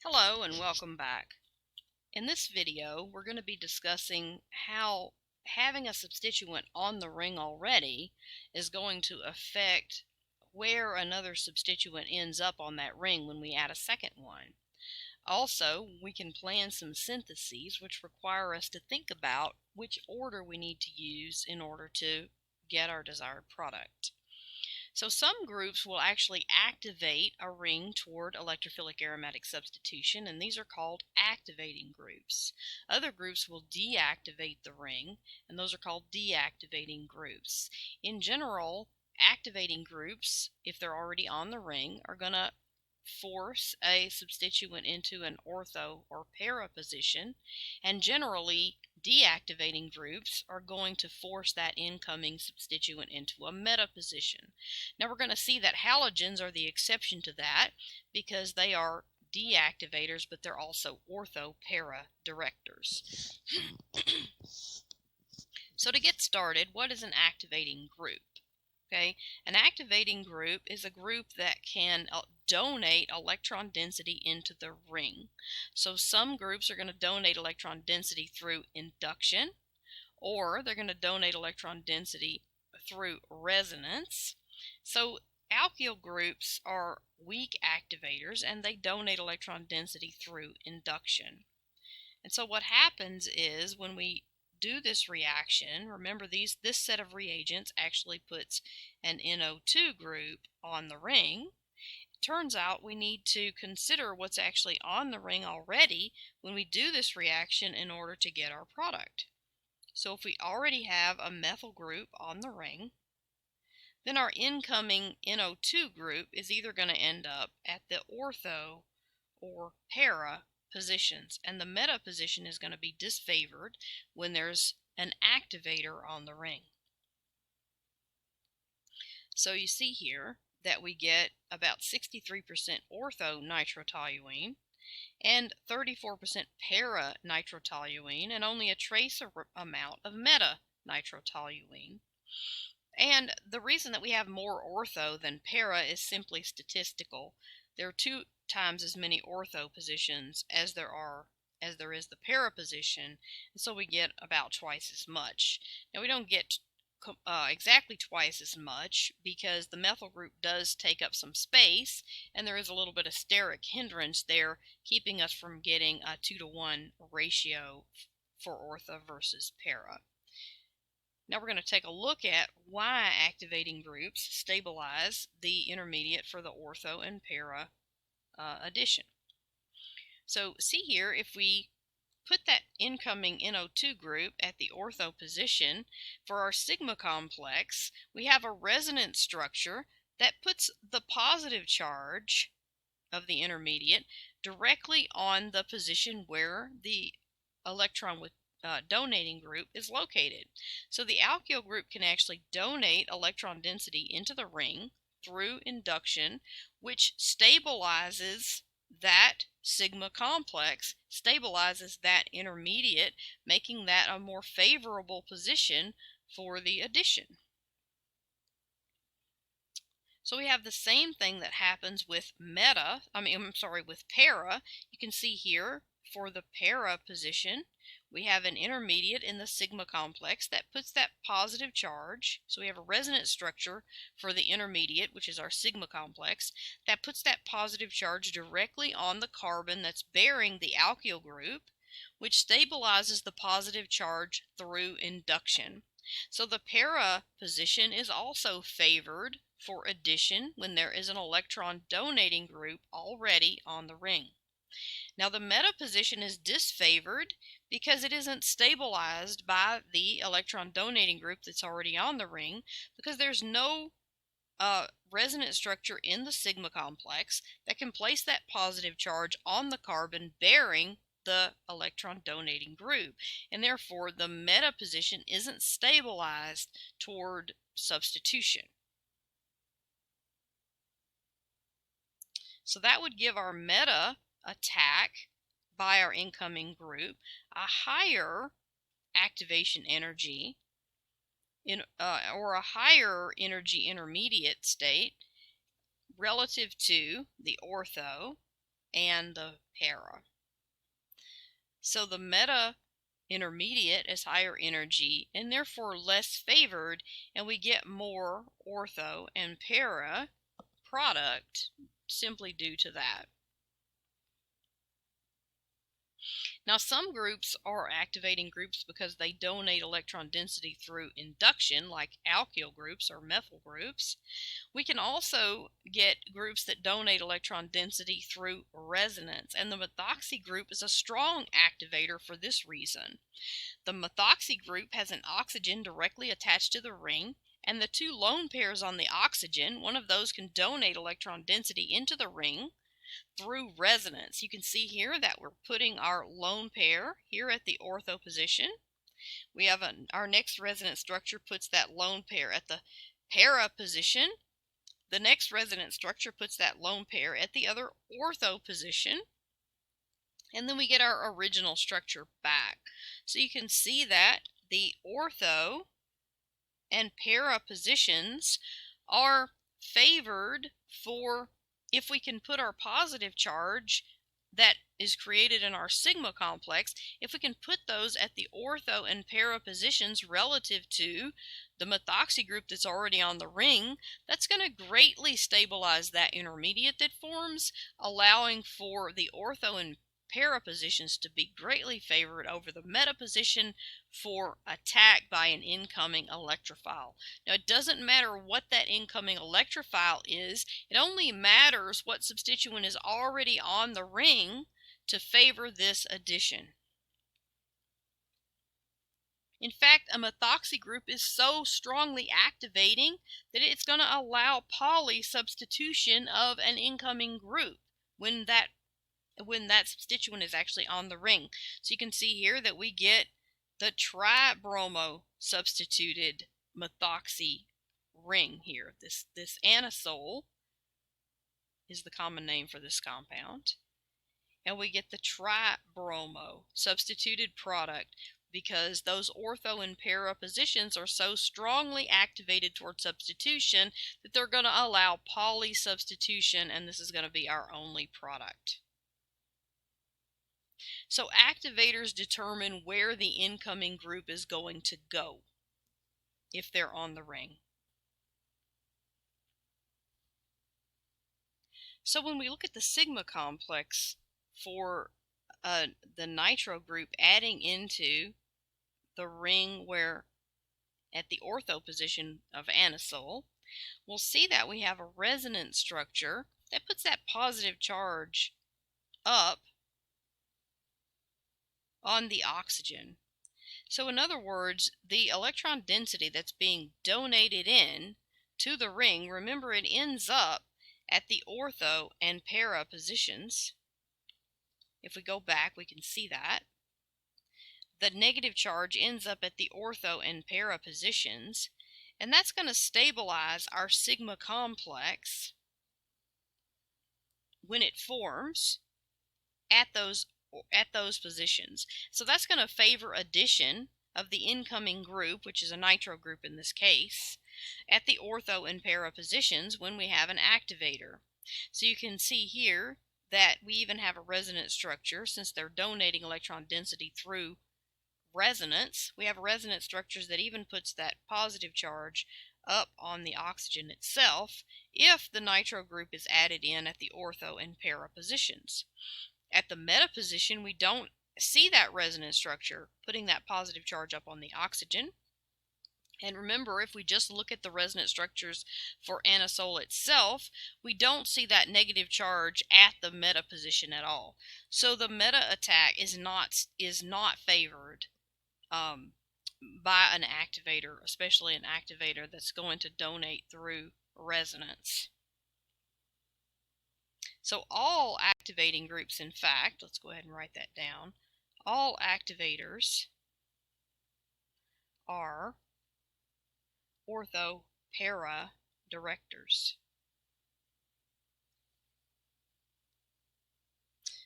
Hello and welcome back. In this video, we're going to be discussing how having a substituent on the ring already is going to affect where another substituent ends up on that ring when we add a second one. Also, we can plan some syntheses which require us to think about which order we need to use in order to get our desired product. So some groups will actually activate a ring toward electrophilic aromatic substitution, and these are called activating groups. Other groups will deactivate the ring, and those are called deactivating groups. In general, activating groups, if they're already on the ring, are going to force a substituent into an ortho or para position, and generally deactivating groups are going to force that incoming substituent into a meta position. Now we're going to see that halogens are the exception to that because they are deactivators, but they're also ortho-para directors. So to get started, what is an activating group? Okay, an activating group is a group that can donate electron density into the ring. So some groups are going to donate electron density through induction, or they're going to donate electron density through resonance. So alkyl groups are weak activators and they donate electron density through induction. And so what happens is when we do this reaction, remember this set of reagents actually puts an NO2 group on the ring. It turns out we need to consider what's actually on the ring already when we do this reaction in order to get our product. So if we already have a methyl group on the ring, then our incoming NO2 group is either going to end up at the ortho or para positions, and the meta position is going to be disfavored when there's an activator on the ring. So you see here that we get about 63% ortho nitrotoluene and 34% para nitrotoluene and only a trace amount of meta nitrotoluene. And the reason that we have more ortho than para is simply statistical. There are 2 times as many ortho positions as there is the para position, and so we get about twice as much. Now we don't get exactly twice as much because the methyl group does take up some space, and there is a little bit of steric hindrance there, keeping us from getting a 2-to-1 ratio for ortho versus para. Now we're going to take a look at why activating groups stabilize the intermediate for the ortho and para addition. So see here, if we put that incoming NO2 group at the ortho position, for our sigma complex, we have a resonance structure that puts the positive charge of the intermediate directly on the position where the electron with donating group is located. So the alkyl group can actually donate electron density into the ring through induction, which stabilizes that sigma complex, stabilizes that intermediate, making that a more favorable position for the addition. So we have the same thing that happens with with para. You can see here for the para position, we have an intermediate in the sigma complex that puts that positive charge. So we have a resonance structure for the intermediate, which is our sigma complex, that puts that positive charge directly on the carbon that's bearing the alkyl group, which stabilizes the positive charge through induction. So the para position is also favored for addition when there is an electron donating group already on the ring. Now the meta position is disfavored because it isn't stabilized by the electron donating group that's already on the ring, because there's no resonance structure in the sigma complex that can place that positive charge on the carbon bearing the electron donating group, and therefore the meta position isn't stabilized toward substitution. So that would give our meta attack by our incoming group a higher activation energy or a higher energy intermediate state relative to the ortho and the para. So the meta intermediate is higher energy and therefore less favored, and we get more ortho and para product simply due to that. Now, some groups are activating groups because they donate electron density through induction, like alkyl groups or methyl groups. We can also get groups that donate electron density through resonance, and the methoxy group is a strong activator for this reason. The methoxy group has an oxygen directly attached to the ring, and the two lone pairs on the oxygen, one of those can donate electron density into the ring through resonance. You can see here that we're putting our lone pair here at the ortho position. We have our next resonance structure puts that lone pair at the para position. The next resonance structure puts that lone pair at the other ortho position. And then we get our original structure back. So you can see that the ortho and para positions are favored for if we can put our positive charge that is created in our sigma complex, if we can put those at the ortho and para positions relative to the methoxy group that's already on the ring, that's going to greatly stabilize that intermediate that forms, allowing for the ortho and para positions to be greatly favored over the meta position for attack by an incoming electrophile. Now, it doesn't matter what that incoming electrophile is, it only matters what substituent is already on the ring to favor this addition. In fact, a methoxy group is so strongly activating that it's going to allow poly substitution of an incoming group when that substituent is actually on the ring. So you can see here that we get the tribromo substituted methoxy ring here. This anisole is the common name for this compound. And we get the tribromo substituted product because those ortho and para positions are so strongly activated toward substitution that they're going to allow poly substitution, and this is going to be our only product. So activators determine where the incoming group is going to go if they're on the ring. So when we look at the sigma complex for the nitro group adding into the ring where at the ortho position of anisole, we'll see that we have a resonance structure that puts that positive charge up on the oxygen. So in other words, the electron density that's being donated in to the ring, remember it ends up at the ortho and para positions. If we go back, we can see that. The negative charge ends up at the ortho and para positions, and that's going to stabilize our sigma complex when it forms at those positions. So that's going to favor addition of the incoming group, which is a nitro group in this case, at the ortho and para positions when we have an activator. So you can see here that we even have a resonance structure since they're donating electron density through resonance. We have resonance structures that even puts that positive charge up on the oxygen itself if the nitro group is added in at the ortho and para positions. At the meta position, we don't see that resonance structure putting that positive charge up on the oxygen. And remember, if we just look at the resonance structures for anisole itself, we don't see that negative charge at the meta position at all. So the meta attack is not favored by an activator, especially an activator that's going to donate through resonance. So all activating groups, in fact, let's go ahead and write that down. All activators are ortho-para directors.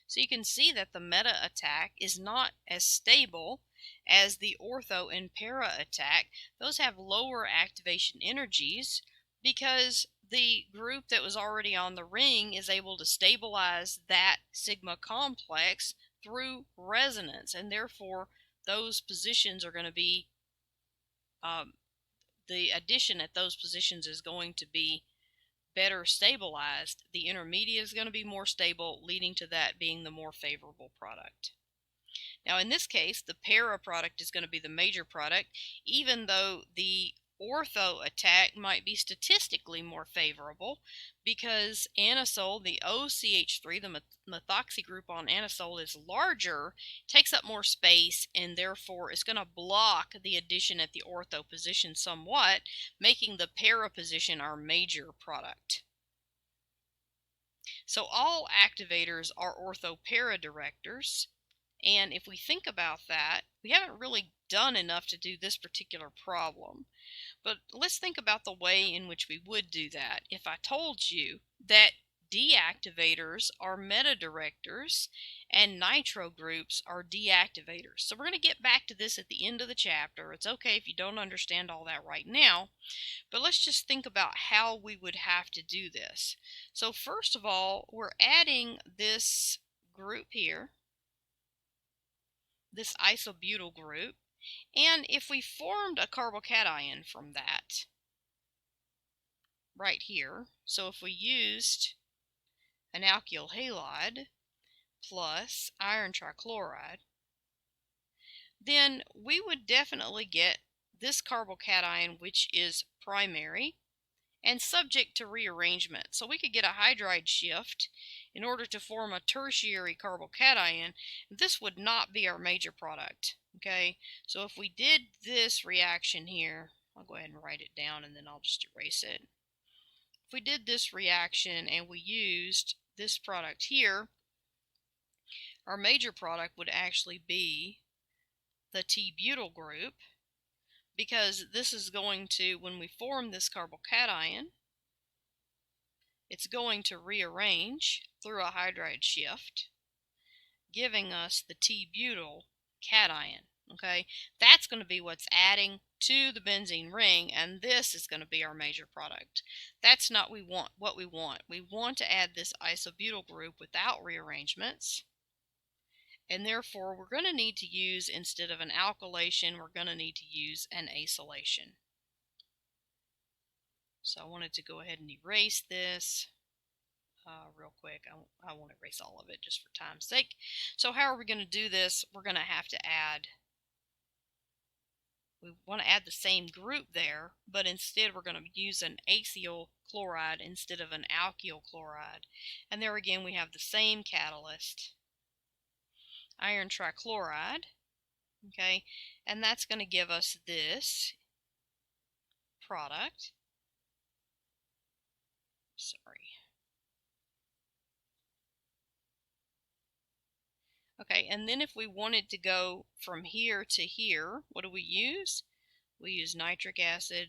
So you can see that the meta attack is not as stable as the ortho and para attack. Those have lower activation energies because the group that was already on the ring is able to stabilize that sigma complex through resonance, and therefore those positions are going to be, the addition at those positions is going to be better stabilized. The intermediate is going to be more stable, leading to that being the more favorable product. Now in this case, the para product is going to be the major product, even though the ortho attack might be statistically more favorable, because anisole, the OCH3, the methoxy group on anisole, is larger, takes up more space, and therefore is going to block the addition at the ortho position somewhat, making the para position our major product. So all activators are ortho-para directors. And if we think about that, we haven't really done enough to do this particular problem. But let's think about the way in which we would do that. If I told you that deactivators are meta-directors and nitro groups are deactivators. So we're going to get back to this at the end of the chapter. It's okay if you don't understand all that right now, but let's just think about how we would have to do this. So first of all, we're adding this group here, this isobutyl group, and if we formed a carbocation from that right here, so if we used an alkyl halide plus iron trichloride, then we would definitely get this carbocation, which is primary and subject to rearrangement. So we could get a hydride shift in order to form a tertiary carbocation. This would not be our major product. Okay, so if we did this reaction here, I'll go ahead and write it down and then I'll just erase it. If we did this reaction and we used this product here, our major product would actually be the T-butyl group, because this is going to, when we form this carbocation, it's going to rearrange through a hydride shift, giving us the T-butyl cation. Okay, that's going to be what's adding to the benzene ring, and this is going to be our major product. That's not what we want. We want to add this isobutyl group without rearrangements, and therefore we're going to need to use, instead of an alkylation, we're going to need to use an acylation. So I wanted to go ahead and erase this real quick. I won't erase all of it just for time's sake. So how are we going to do this? We're going to have to add, we want to add the same group there, but instead we're going to use an acyl chloride instead of an alkyl chloride. And there again we have the same catalyst, iron trichloride, okay, and that's going to give us this product. Sorry. Okay, and then if we wanted to go from here to here, what do we use? We use nitric acid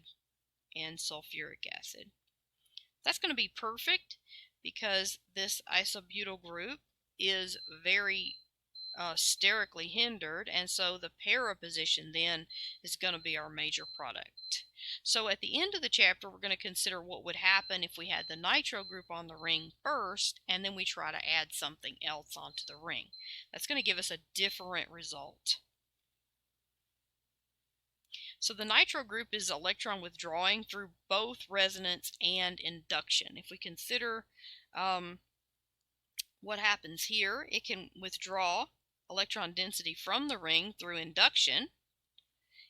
and sulfuric acid. That's going to be perfect because this isobutyl group is very sterically hindered, and so the para position then is going to be our major product. So at the end of the chapter, we're going to consider what would happen if we had the nitro group on the ring first, and then we try to add something else onto the ring. That's going to give us a different result. So the nitro group is electron withdrawing through both resonance and induction. If we consider what happens here, it can withdraw electron density from the ring through induction,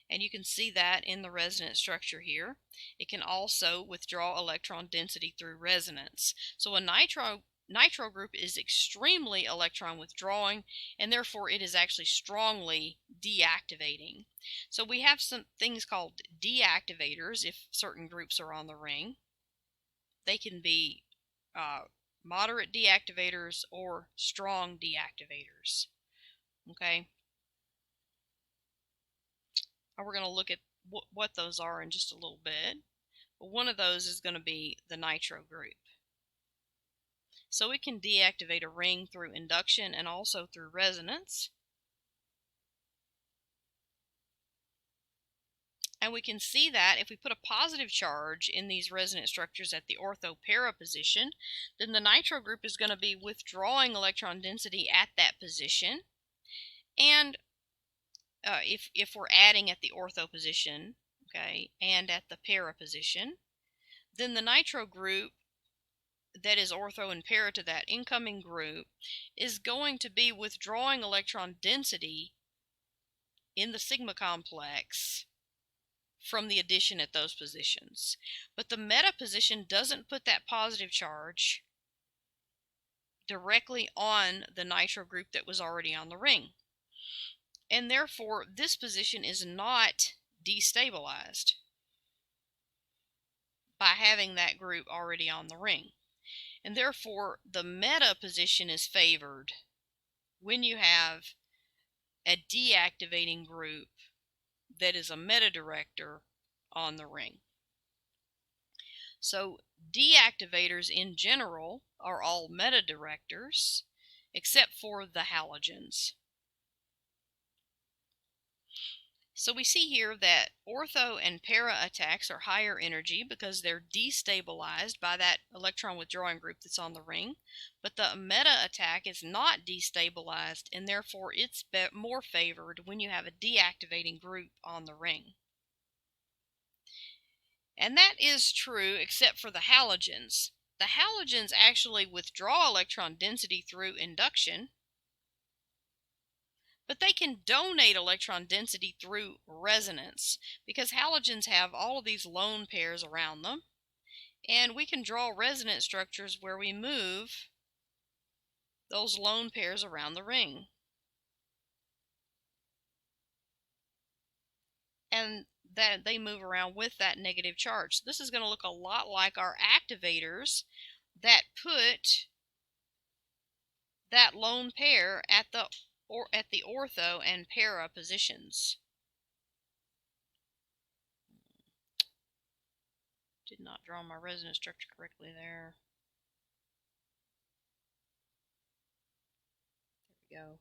and you can see that in the resonance structure here. It can also withdraw electron density through resonance. So a nitro group is extremely electron withdrawing, and therefore it is actually strongly deactivating. So we have some things called deactivators if certain groups are on the ring. They can be moderate deactivators or strong deactivators. Okay, and we're going to look at what those are in just a little bit. But one of those is going to be the nitro group. So it can deactivate a ring through induction and also through resonance. And we can see that if we put a positive charge in these resonance structures at the ortho-para position, then the nitro group is going to be withdrawing electron density at that position. And if we're adding at the ortho position, okay, and at the para position, then the nitro group that is ortho and para to that incoming group is going to be withdrawing electron density in the sigma complex from the addition at those positions. But the meta position doesn't put that positive charge directly on the nitro group that was already on the ring. And therefore, this position is not destabilized by having that group already on the ring. And therefore, the meta position is favored when you have a deactivating group that is a meta director on the ring. So deactivators in general are all meta directors except for the halogens. So we see here that ortho and para attacks are higher energy because they're destabilized by that electron withdrawing group that's on the ring, but the meta attack is not destabilized, and therefore it's more favored when you have a deactivating group on the ring. And that is true except for the halogens. The halogens actually withdraw electron density through induction, but they can donate electron density through resonance because halogens have all of these lone pairs around them, and we can draw resonance structures where we move those lone pairs around the ring. And that they move around with that negative charge. So this is going to look a lot like our activators that put that lone pair at the ortho and para positions. Did not draw my resonance structure correctly there. There we go.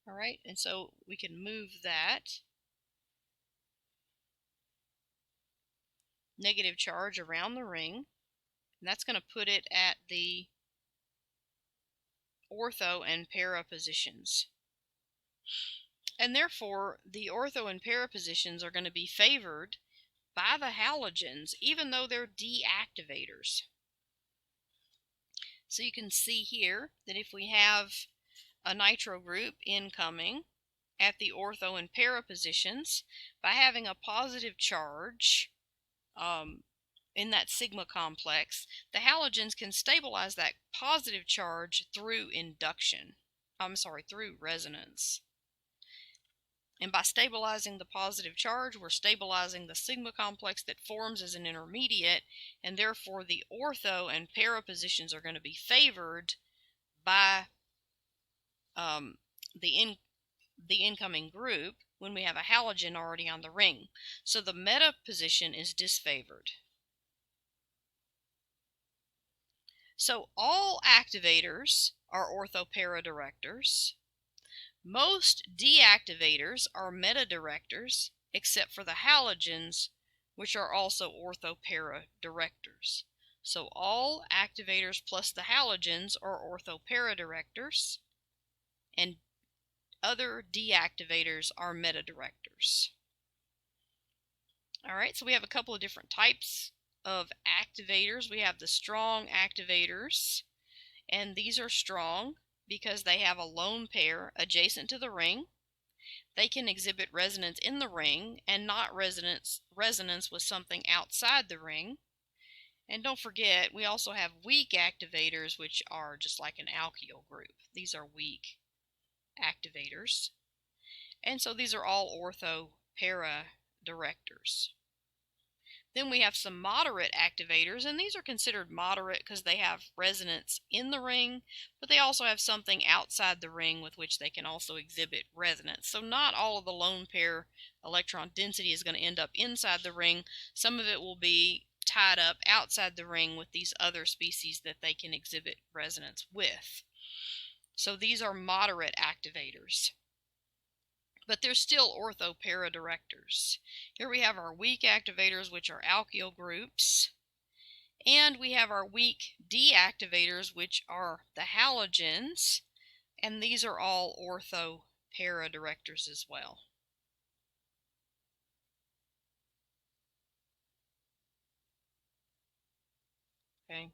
All right, and so we can move that negative charge around the ring, and that's going to put it at the ortho and para positions. And therefore, the ortho and para positions are going to be favored by the halogens, even though they're deactivators. So you can see here that if we have a nitro group incoming at the ortho and para positions, by having a positive charge in that sigma complex, the halogens can stabilize that positive charge through through resonance. And by stabilizing the positive charge, we're stabilizing the sigma complex that forms as an intermediate, and therefore the ortho and para positions are going to be favored by the incoming group when we have a halogen already on the ring. So the meta position is disfavored. So all activators are ortho-para directors. Most deactivators are meta directors, except for the halogens, which are also ortho-para directors. So all activators plus the halogens are ortho-para directors, and other deactivators are meta directors. All right, so we have a couple of different types of activators. We have the strong activators, and these are strong because they have a lone pair adjacent to the ring. They can exhibit resonance in the ring and not resonance with something outside the ring. And don't forget, we also have weak activators, which are just like an alkyl group. These are weak activators. And so these are all ortho-para directors. Then we have some moderate activators, and these are considered moderate because they have resonance in the ring, but they also have something outside the ring with which they can also exhibit resonance. So not all of the lone pair electron density is going to end up inside the ring. Some of it will be tied up outside the ring with these other species that they can exhibit resonance with. So these are moderate activators. but they're still ortho-para-directors. Here we have our weak activators, which are alkyl groups, and we have our weak deactivators, which are the halogens, and these are all ortho-para-directors as well. Okay.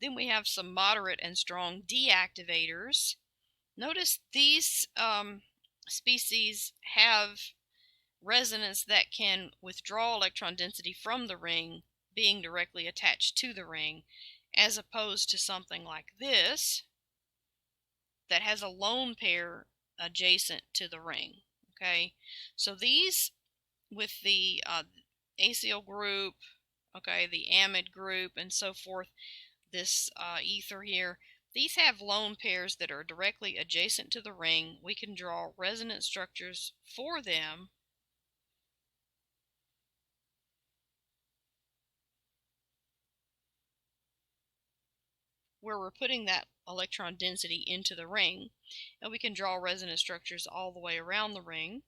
Then we have some moderate and strong deactivators. Notice these species have resonance that can withdraw electron density from the ring being directly attached to the ring, as opposed to something like this that has a lone pair adjacent to the ring. Okay, so these with the acyl group, okay, the amide group, and so forth, this ether here, these have lone pairs that are directly adjacent to the ring. We can draw resonance structures for them where we're putting that electron density into the ring, and we can draw resonance structures all the way around the ring,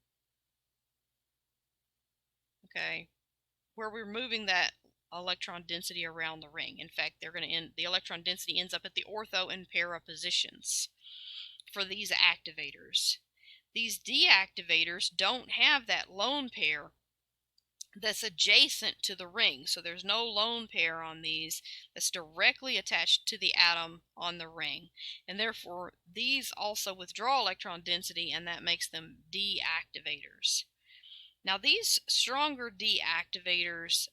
okay, where we're moving that electron density around the ring. In fact, the electron density ends up at the ortho and para positions for these activators. These deactivators don't have that lone pair that's adjacent to the ring, so there's no lone pair on these that's directly attached to the atom on the ring, and therefore these also withdraw electron density, and that makes them deactivators. Now these stronger deactivators,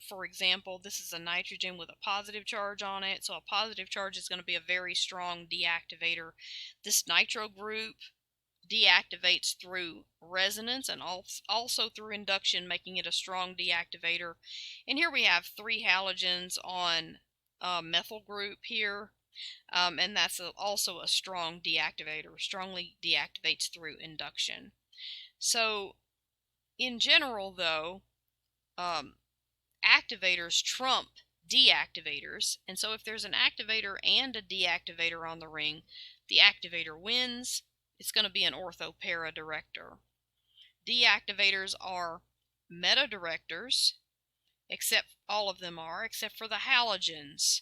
for example, this is a nitrogen with a positive charge on it, so a positive charge is going to be a very strong deactivator. This nitro group deactivates through resonance and also through induction, making it a strong deactivator. And here we have 3 halogens on a methyl group here, and that's also a strong deactivator, strongly deactivates through induction. So in general, though, activators trump deactivators, and so if there's an activator and a deactivator on the ring, the activator wins. It's going to be an ortho-para director. Deactivators are meta-directors, except all of them are, except for the halogens.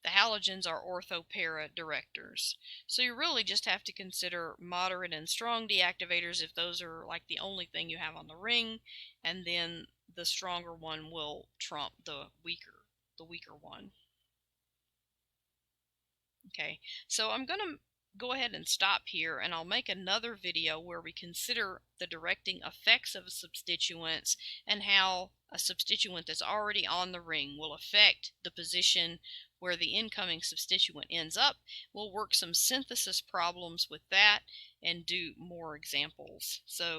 The halogens are ortho-para directors. So you really just have to consider moderate and strong deactivators if those are like the only thing you have on the ring, and then the stronger one will trump the weaker one. Okay, so I'm going to go ahead and stop here, and I'll make another video where we consider the directing effects of substituents and how a substituent that's already on the ring will affect the position where the incoming substituent ends up. We'll work some synthesis problems with that and do more examples. So